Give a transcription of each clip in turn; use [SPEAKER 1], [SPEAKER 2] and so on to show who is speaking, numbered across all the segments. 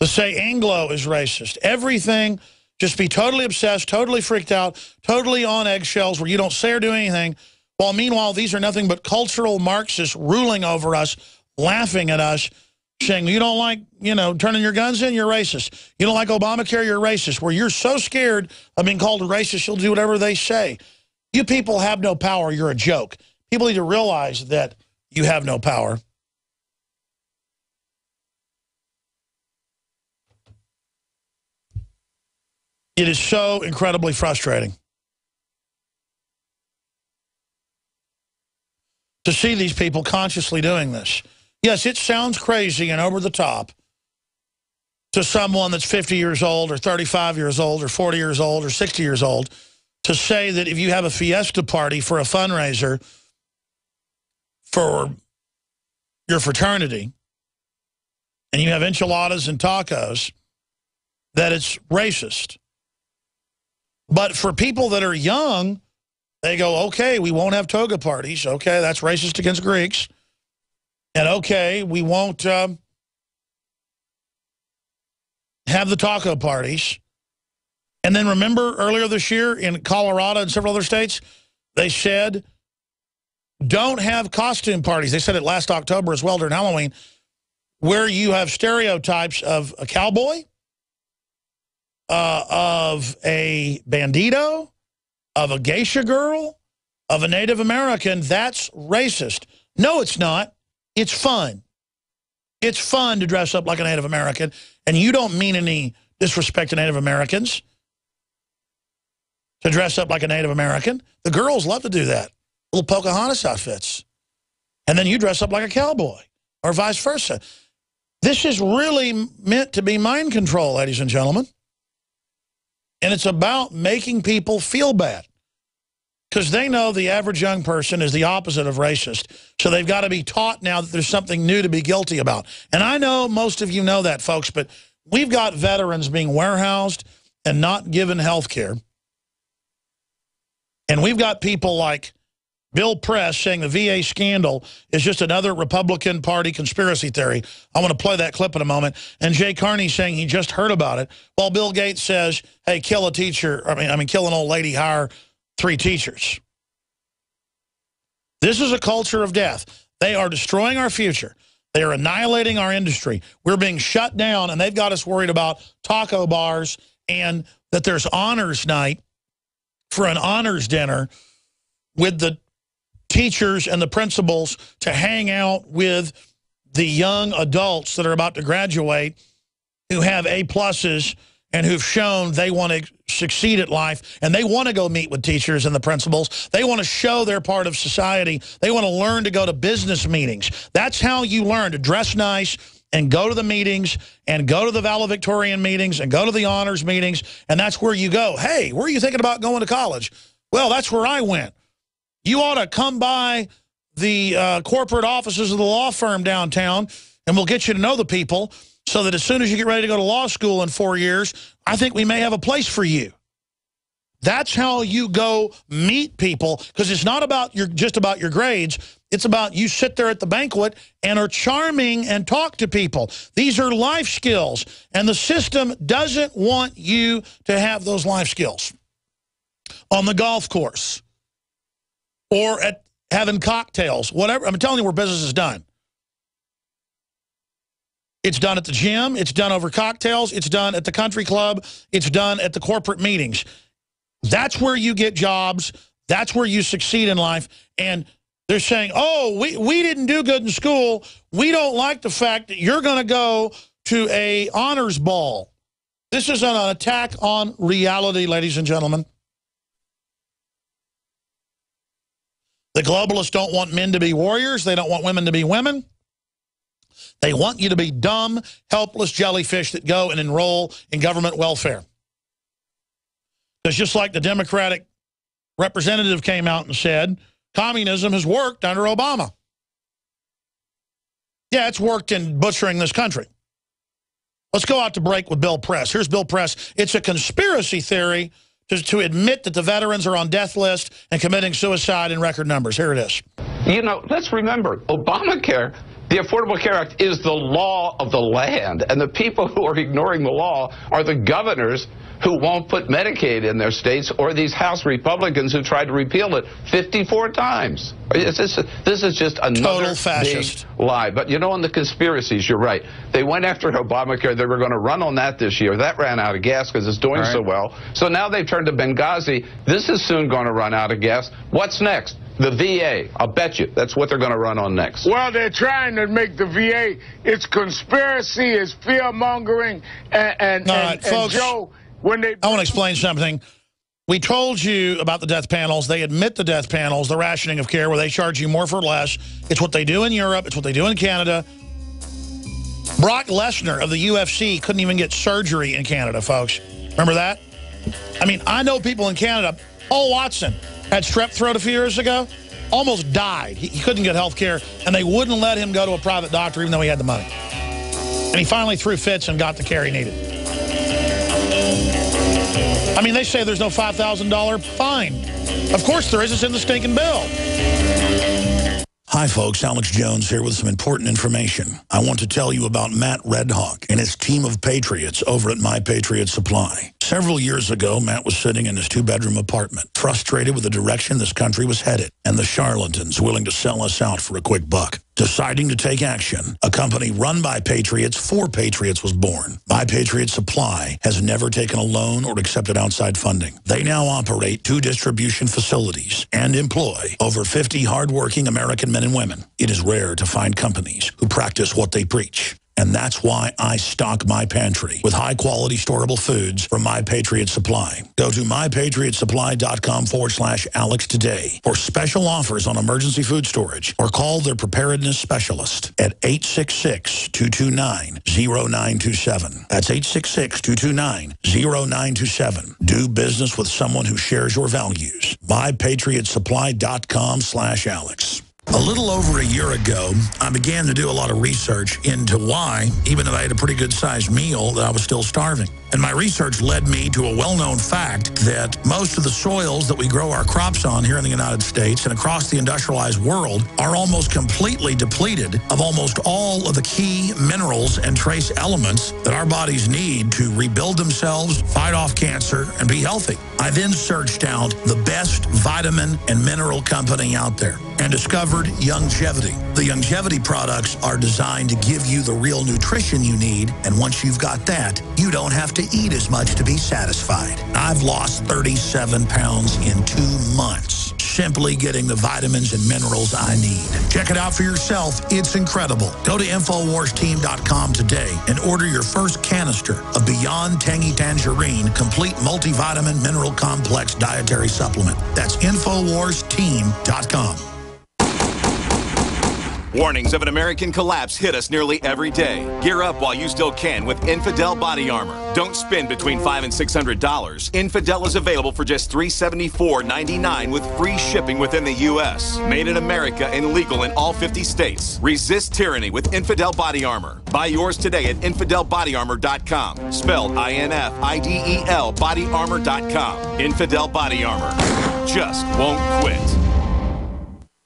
[SPEAKER 1] To say Anglo is racist. Everything, just be totally obsessed, totally freaked out, totally on eggshells where you don't say or do anything. While meanwhile, these are nothing but cultural Marxists ruling over us, laughing at us, saying, you don't like, turning your guns in, you're racist. You don't like Obamacare, you're racist. Where you're so scared of being called a racist, you'll do whatever they say. You people have no power. You're a joke. People need to realize that you have no power. It is so incredibly frustrating to see these people consciously doing this. Yes, it sounds crazy and over the top to someone that's 50 years old or 35 years old or 40 years old or 60 years old to say that if you have a fiesta party for a fundraiser for your fraternity and you have enchiladas and tacos, that it's racist. But for people that are young, they go, okay, we won't have toga parties. Okay, that's racist against Greeks. And okay, we won't have the taco parties. And then remember earlier this year in Colorado and several other states, they said, don't have costume parties. They said it last October as well during Halloween, where you have stereotypes of a cowboy, of a bandito, of a geisha girl, of a Native American. That's racist. No, it's not. It's fun. It's fun to dress up like a Native American, and you don't mean any disrespect to Native Americans to dress up like a Native American. The girls love to do that, little Pocahontas outfits. And then you dress up like a cowboy, or vice versa. This is really meant to be mind control, ladies and gentlemen. And it's about making people feel bad. Because they know the average young person is the opposite of racist. So they've got to be taught now that there's something new to be guilty about. And I know most of you know that, folks, but we've got veterans being warehoused and not given health care. And we've got people like Bill Press saying the VA scandal is just another Republican Party conspiracy theory. I want to play that clip in a moment. And Jay Carney saying he just heard about it, while Bill Gates says, hey, kill a teacher. I mean, kill an old lady, hire 3 teachers. This is a culture of death. They are destroying our future. They are annihilating our industry. We're being shut down, and they've got us worried about taco bars and that there's honors night for an honors dinner with the teachers and the principals to hang out with the young adults that are about to graduate who have A+s and who've shown they want to succeed at life, and they want to go meet with teachers and the principals. They want to show they're part of society. They want to learn to go to business meetings. That's how you learn to dress nice and go to the meetings and go to the valedictorian meetings and go to the honors meetings, and that's where you go. Hey, where are you thinking about going to college? Well, that's where I went. You ought to come by the corporate offices of the law firm downtown, and we'll get you to know the people so that as soon as you get ready to go to law school in 4 years, I think we may have a place for you. That's how you go meet people, because it's not about just about your grades. It's about you sit there at the banquet and are charming and talk to people. These are life skills, and the system doesn't want you to have those life skills on the golf course or at having cocktails, whatever. I'm telling you where business is done. It's done at the gym. It's done over cocktails. It's done at the country club. It's done at the corporate meetings. That's where you get jobs. That's where you succeed in life. And they're saying, oh, we didn't do good in school. We don't like the fact that you're going to go to a honors ball. This is an attack on reality, ladies and gentlemen. The globalists don't want men to be warriors. They don't want women to be women. They want you to be dumb, helpless jellyfish that go and enroll in government welfare. Because just like the Democratic representative came out and said, communism has worked under Obama. Yeah, it's worked in butchering this country. Let's go out to break with Bill Press. Here's Bill Press. It's a conspiracy theory to admit that the veterans are on death list and committing suicide in record numbers. Here it is.
[SPEAKER 2] You know, let's remember, Obamacare The Affordable Care Act is the law of the land, and the people who are ignoring the law are the governors who won't put Medicaid in their states, or these House Republicans who tried to repeal it 54 times. This is just another big lie. But you know, on the conspiracies, you're right. They went after Obamacare. They were going to run on that this year. That ran out of gas because it's doing so well. So now they've turned to Benghazi. This is soon going to run out of gas. What's next? The VA. I'll bet you that's what they're going to run on next.
[SPEAKER 3] Well, they're trying to make the VA. It's conspiracy, it's fear-mongering, and
[SPEAKER 1] folks,
[SPEAKER 3] Joe,
[SPEAKER 1] I want to explain something. We told you about the death panels. They admit the death panels, the rationing of care, where they charge you more for less. It's what they do in Europe. It's what they do in Canada. Brock Lesnar of the UFC couldn't even get surgery in Canada, folks. Remember that? I mean, I know people in Canada. Paul Watson had strep throat a few years ago, almost died. He couldn't get health care, and they wouldn't let him go to a private doctor even though he had the money. And he finally threw fits and got the care he needed. I mean, they say there's no $5,000 fine. Of course there is. It's in the stinking bill. Hi, folks. Alex Jones here with some important information. I want to tell you about Matt Redhawk and his team of patriots over at My Patriot Supply. Several years ago, Matt was sitting in his two-bedroom apartment, frustrated with the direction this country was headed and the charlatans willing to sell us out for a quick buck. Deciding to take action, a company run by patriots for patriots was born. My Patriot Supply has never taken a loan or accepted outside funding. They now operate 2 distribution facilities and employ over 50 hardworking American men and women. It is rare to find companies who practice what they preach. And that's why I stock my pantry with high-quality storable foods from My Patriot Supply. Go to mypatriotsupply.com/Alex today for special offers on emergency food storage, or call their preparedness specialist at 866-229-0927. That's 866-229-0927. Do business with someone who shares your values. mypatriotsupply.com/Alex. A little over a year ago, I began to do a lot of research into why, even though I had a pretty good-sized meal, that I was still starving. And my research led me to a well-known fact that most of the soils that we grow our crops on here in the United States and across the industrialized world are almost completely depleted of almost all of the key minerals and trace elements that our bodies need to rebuild themselves, fight off cancer, and be healthy. I then searched out the best vitamin and mineral company out there and discovered Youngevity. The Youngevity products are designed to give you the real nutrition you need, and once you've got that, you don't have to eat as much to be satisfied. I've lost 37 pounds in 2 months, simply getting the vitamins and minerals I need. Check it out for yourself. It's incredible. Go to InfoWarsTeam.com today and order your first canister of Beyond Tangy Tangerine Complete Multivitamin Mineral Complex Dietary Supplement. That's InfoWarsTeam.com.
[SPEAKER 4] Warnings of an American collapse hit us nearly every day. Gear up while you still can with Infidel Body Armor. Don't spend between $500 and $600. Infidel is available for just $374.99 with free shipping within the U.S. Made in America and legal in all 50 states. Resist tyranny with Infidel Body Armor. Buy yours today at InfidelBodyArmor.com. Spelled INFIDEL BodyArmor.com. Infidel Body Armor. Just won't quit.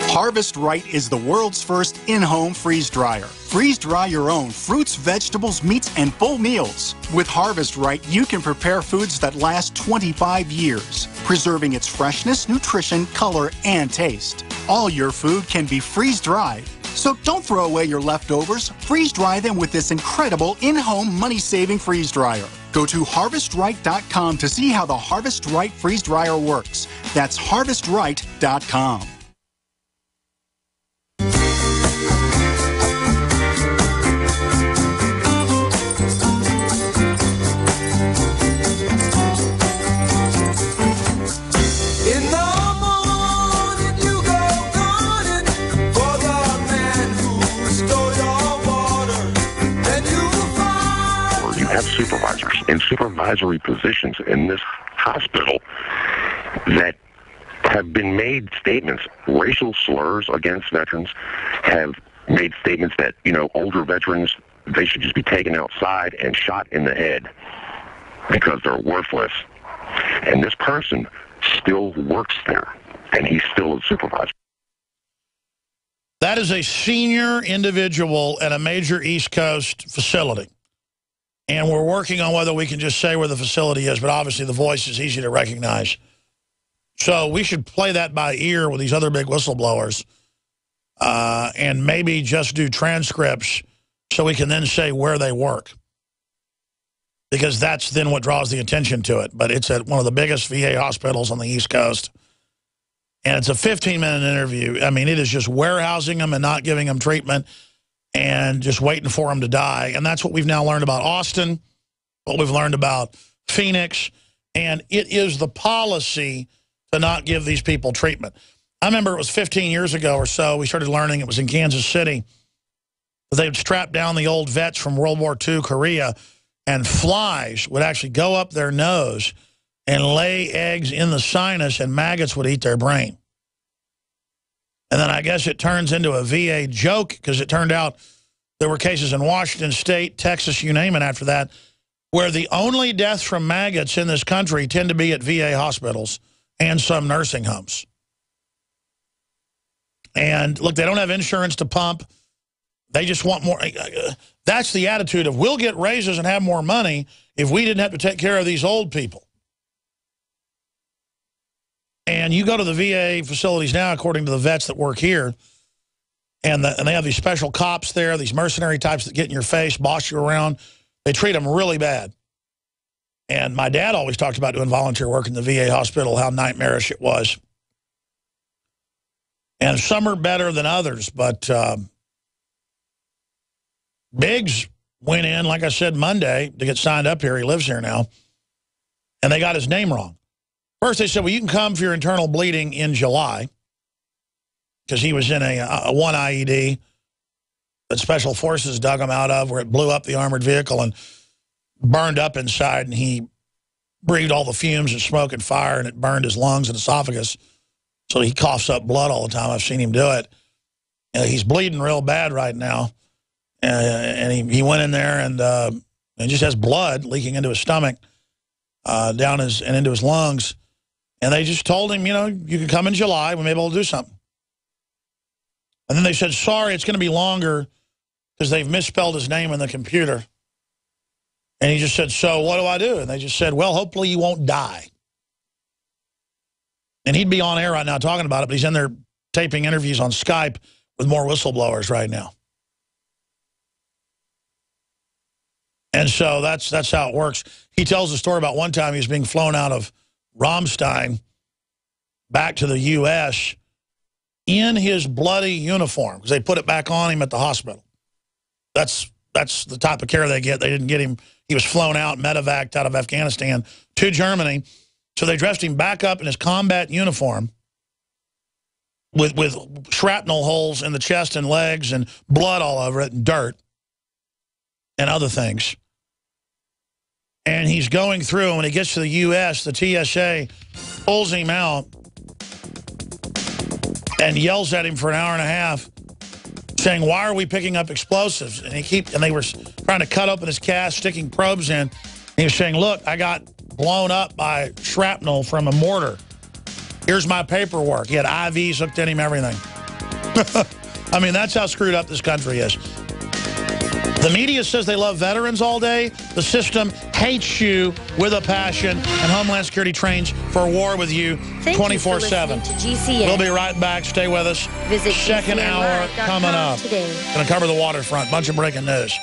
[SPEAKER 5] Harvest Right is the world's first in-home freeze dryer. Freeze dry your own fruits, vegetables, meats, and full meals. With Harvest Right, you can prepare foods that last 25 years, preserving its freshness, nutrition, color, and taste. All your food can be freeze-dried. So don't throw away your leftovers. Freeze-dry them with this incredible in-home money-saving freeze dryer. Go to HarvestRight.com to see how the Harvest Right freeze dryer works. That's HarvestRight.com.
[SPEAKER 6] Supervisors in supervisory positions in this hospital that have been made statements, racial slurs against veterans, have made statements that, older veterans, they should just be taken outside and shot in the head because they're worthless. And this person still works there, and he's still a supervisor.
[SPEAKER 1] That is a senior individual at a major East Coast facility. And we're working on whether we can just say where the facility is, but obviously the voice is easy to recognize. So we should play that by ear with these other big whistleblowers and maybe just do transcripts so we can then say where they work. Because that's then what draws the attention to it. But it's at one of the biggest VA hospitals on the East Coast. And it's a 15-minute interview. I mean, it is just warehousing them and not giving them treatment and just waiting for them to die. And that's what we've now learned about Austin, what we've learned about Phoenix. And it is the policy to not give these people treatment. I remember it was 15 years ago or so, we started learning, it was in Kansas City, they would strap down the old vets from World War II, Korea, and flies would actually go up their nose and lay eggs in the sinus, and maggots would eat their brain. And then I guess it turns into a VA joke, because it turned out there were cases in Washington State, Texas, you name it after that, where the only deaths from maggots in this country tend to be at VA hospitals and some nursing homes. And look, they don't have insurance to pump. They just want more. That's the attitude of, we'll get raises and have more money if we didn't have to take care of these old people. And you go to the VA facilities now, according to the vets that work here, and they have these special cops there, these mercenary types that get in your face, boss you around. They treat them really bad. And my dad always talked about doing volunteer work in the VA hospital, how nightmarish it was. And some are better than others, but Biggs went in, like I said, Monday to get signed up here. He lives here now. And they got his name wrong. First, they said, well, you can come for your internal bleeding in July, because he was in a one IED that Special Forces dug him out of, where it blew up the armored vehicle and burned up inside, and he breathed all the fumes and smoke and fire, and it burned his lungs and esophagus. So he coughs up blood all the time. I've seen him do it. He's bleeding real bad right now. And he went in there and just has blood leaking into his stomach, down and into his lungs. And they just told him, you know, you can come in July. We may be able to do something. And then they said, sorry, it's going to be longer because they've misspelled his name in the computer. And he just said, so what do I do? And they just said, well, hopefully you won't die. And he'd be on air right now talking about it, but he's in there taping interviews on Skype with more whistleblowers right now. And so that's how it works. He tells a story about one time he was being flown out of Ramstein back to the U.S. in his bloody uniform, because they put it back on him at the hospital. That's the type of care they get. They didn't get him. He was flown out, medevaced out of Afghanistan to Germany. So they dressed him back up in his combat uniform with shrapnel holes in the chest and legs and blood all over it and dirt and other things. And he's going through, and when he gets to the U.S., the TSA pulls him out and yells at him for an hour and a half, saying, why are we picking up explosives? And they were trying to cut open his cast, sticking probes in. And he was saying, look, I got blown up by shrapnel from a mortar. Here's my paperwork. He had IVs hooked in him, everything. I mean, that's how screwed up this country is. The media says they love veterans all day. The system hates you with a passion, and Homeland Security trains for war with you 24/7. We'll be right back. Stay with us.
[SPEAKER 7] Visit
[SPEAKER 1] second hour coming up. Going to cover the waterfront. Bunch of breaking news.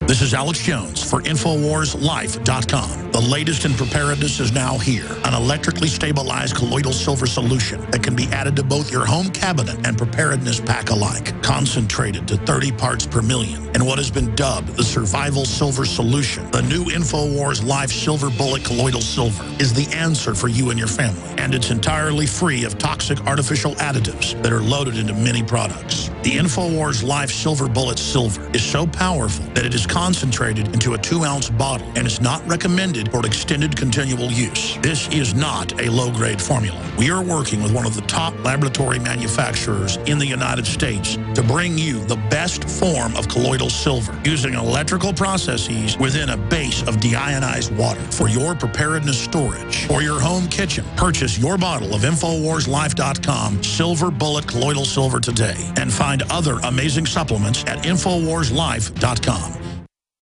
[SPEAKER 1] This is Alex Jones for InfoWarsLife.com. The latest in preparedness is now here. An electrically stabilized colloidal silver solution that can be added to both your home cabinet and preparedness pack alike. Concentrated to 30 parts per million in what has been dubbed the survival silver solution. The new InfoWars Life Silver Bullet Colloidal Silver is the answer for you and your family. And it's entirely free of toxic artificial additives that are loaded into many products. The InfoWars Life Silver Bullet Silver is so powerful that it is concentrated into a 2-ounce bottle and is not recommended for extended continual use. This is not a low-grade formula. We are working with one of the top laboratory manufacturers in the United States to bring you the best form of colloidal silver using electrical processes within a base of deionized water for your preparedness storage or your home kitchen. Purchase your bottle of InfoWarsLife.com Silver Bullet Colloidal Silver today and find other amazing supplements at InfoWarsLife.com.